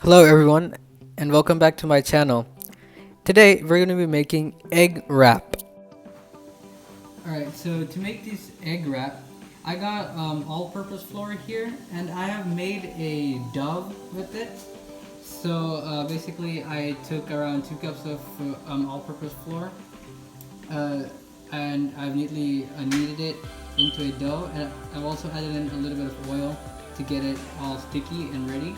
Hello everyone and welcome back to my channel. Today we're going to be making egg wrap. Alright, so to make this egg wrap, I got all-purpose flour here and I have made a dough with it. So basically I took around 2 cups of all-purpose flour and I've neatly kneaded it into a dough, and I've also added in a little bit of oil to get it all sticky and ready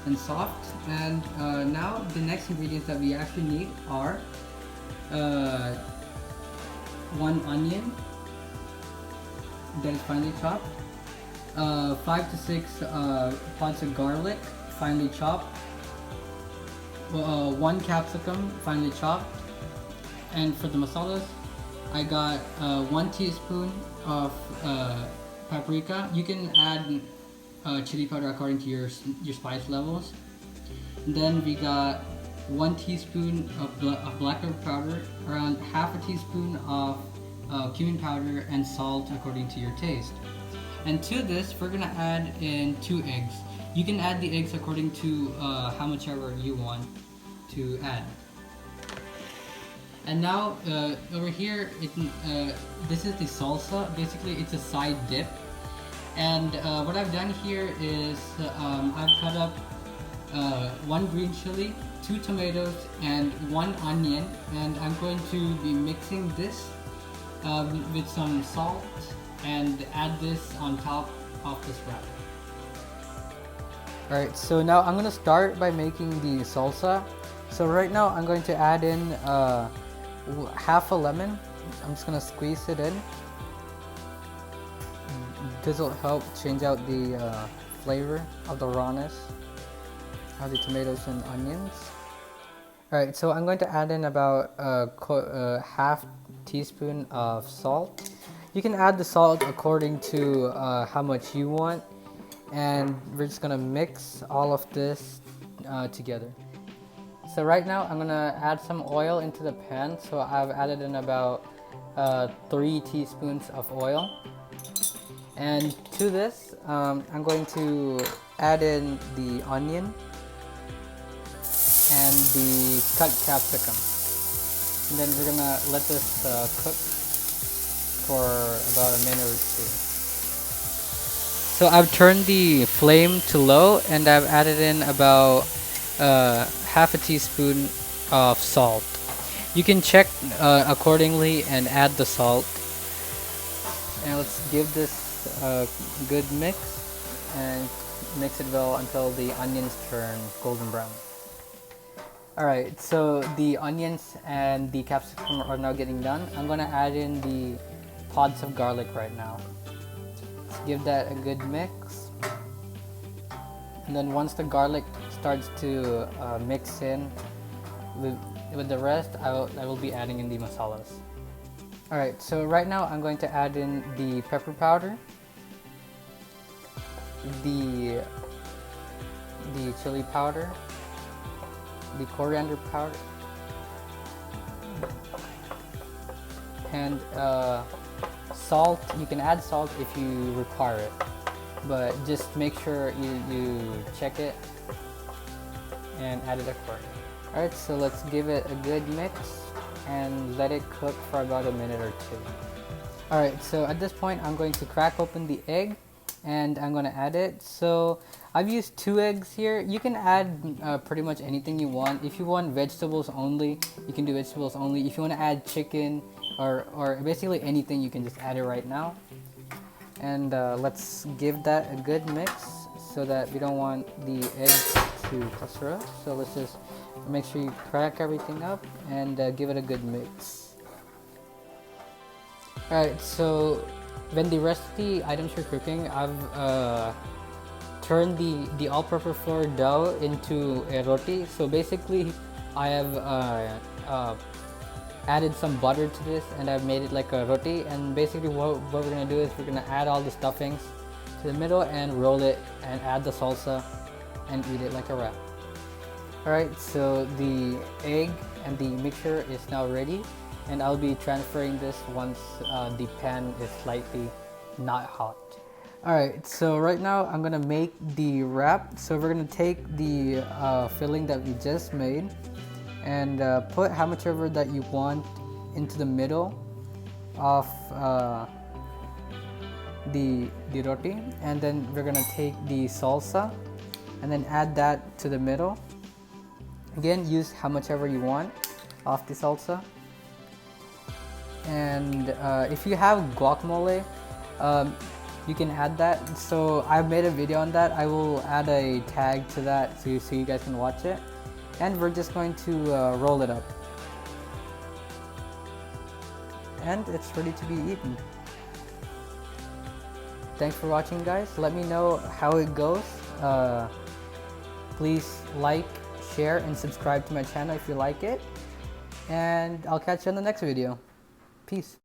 and soft. And now the next ingredients that we actually need are 1 onion that is finely chopped, 5 to 6 pods of garlic finely chopped, 1 capsicum finely chopped, and for the masalas I got 1 teaspoon of paprika. You can add chili powder according to your spice levels. And then we got 1 teaspoon of black pepper powder, around half a teaspoon of cumin powder, and salt according to your taste. And to this we're gonna add in 2 eggs. You can add the eggs according to how much ever you want to add. And now over here, this is the salsa. Basically it's a side dip. And what I've done here is I've cut up 1 green chili, 2 tomatoes, and 1 onion, and I'm going to be mixing this with some salt and add this on top of this wrap. Alright, so now I'm going to start by making the salsa. So right now I'm going to add in half a lemon. I'm just going to squeeze it in. This will help change out the flavor of the rawness of the tomatoes and onions. Alright, so I'm going to add in about half teaspoon of salt. You can add the salt according to how much you want, and we're just gonna mix all of this together. So right now I'm gonna add some oil into the pan. So I've added in about 3 teaspoons of oil. And to this, I'm going to add in the onion and the cut capsicum. And then we're gonna let this cook for about a minute or 2. So I've turned the flame to low and I've added in about half a teaspoon of salt. You can check accordingly and add the salt. And let's give this a good mix and mix it well until the onions turn golden brown. Alright, so the onions and the capsicum are now getting done. I'm gonna add in the pods of garlic right now. Let's give that a good mix. And then once the garlic starts to mix in with the rest, I will be adding in the masalas. Alright, so right now I'm going to add in the pepper powder, the chili powder, the coriander powder, and salt. You can add salt if you require it, but just make sure you check it and add it accordingly. Alright, so let's give it a good mix and let it cook for about a minute or 2. Alright, so at this point I'm going to crack open the egg and I'm going to add it. So I've used 2 eggs here. You can add pretty much anything you want. If you want vegetables only, you can do vegetables only. If you want to add chicken or basically anything, you can just add it right now. And let's give that a good mix so that we don't want the eggs to cluster up. So let's just make sure you crack everything up and give it a good mix. Alright, so when the rest of the items are cooking, I've turned the all-purpose flour dough into a roti. So basically I have added some butter to this and I've made it like a roti. And basically what we're gonna do is we're gonna add all the stuffings to the middle and roll it and add the salsa and eat it like a wrap. Alright, so the egg and the mixture is now ready, and I'll be transferring this once the pan is slightly not hot. Alright, so right now I'm gonna make the wrap. So we're gonna take the filling that we just made and put how much ever that you want into the middle of the roti, and then we're gonna take the salsa and then add that to the middle. Again, use how much ever you want of the salsa. And if you have guacamole, you can add that. So I've made a video on that. I will add a tag to that so you guys can watch it. And we're just going to roll it up. And it's ready to be eaten. Thanks for watching, guys. Let me know how it goes. Please like, share, and subscribe to my channel if you like it. And I'll catch you in the next video. Peace.